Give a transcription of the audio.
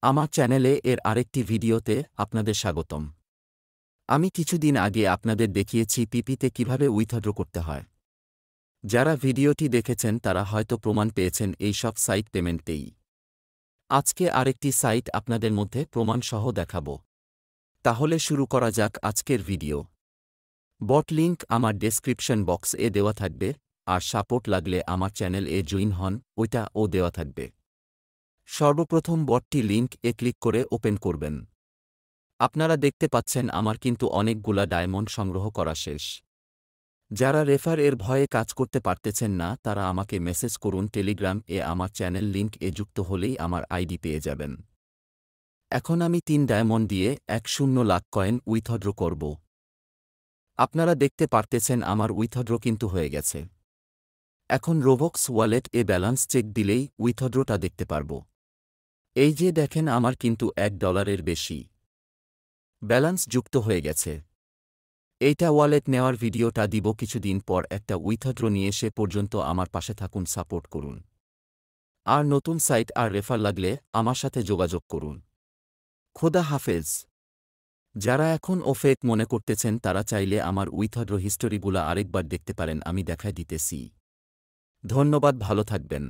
আমার চ্যানেলে এর আরেকটি ভিডিওতে আপনাদের স্বাগতম। আমি কিছুদিন আগে আপনাদের দেখিয়েছি পিপিতে কিভাবে উইথড্র করতে হয়। যারা ভিডিওটি দেখেছেন তারা হয়তো প্রমাণ পেয়েছেন এই সব সাইট পেমেন্টেই। আজকে আরেকটি সাইট আপনাদের মধ্যে প্রমাণসহ দেখাবো। তাহলে শুরু করা যাক আজকের ভিডিও। বট লিঙ্ক আমার ডেসক্রিপশন বক্স এ দেওয়া থাকবে, আর সাপোর্ট লাগলে আমার চ্যানেল এ জয়েন হন, ওইটাও দেওয়া থাকবে। সর্বপ্রথম বটটি লিঙ্ক এ ক্লিক করে ওপেন করবেন। আপনারা দেখতে পাচ্ছেন আমার কিন্তু অনেকগুলা ডায়মন্ড সংগ্রহ করা শেষ। যারা রেফার এর ভয়ে কাজ করতে পারতেছেন না তারা আমাকে মেসেজ করুন টেলিগ্রাম এ, আমার চ্যানেল লিঙ্ক এ যুক্ত হলেই আমার আইডি পেয়ে যাবেন। এখন আমি 3 ডায়মন্ড দিয়ে 10 লাখ কয়েন উইথড্র করব। আপনারা দেখতে পারতেছেন আমার উইথড্র কিন্তু হয়ে গেছে। এখন রোবক্স ওয়ালেট এ ব্যালান্স চেক দিলেই উইথড্রটা দেখতে পারব। এই যে দেখেন আমার কিন্তু $1 বেশি ব্যালান্স যুক্ত হয়ে গেছে। এইটা ওয়ালেট নেওয়ার ভিডিওটা দিব কিছুদিন পর একটা উইথড্র নিয়ে, সে পর্যন্ত আমার পাশে থাকুন, সাপোর্ট করুন। আর নতুন সাইট আর রেফার লাগলে আমার সাথে যোগাযোগ করুন। খোদা হাফেজ। যারা এখন ফেক মনে করতেছেন তারা চাইলে আমার উইথড্র হিস্টোরিগুলা আরেকবার দেখতে পারেন, আমি দেখায় দিতেছি। ধন্যবাদ, ভালো থাকবেন।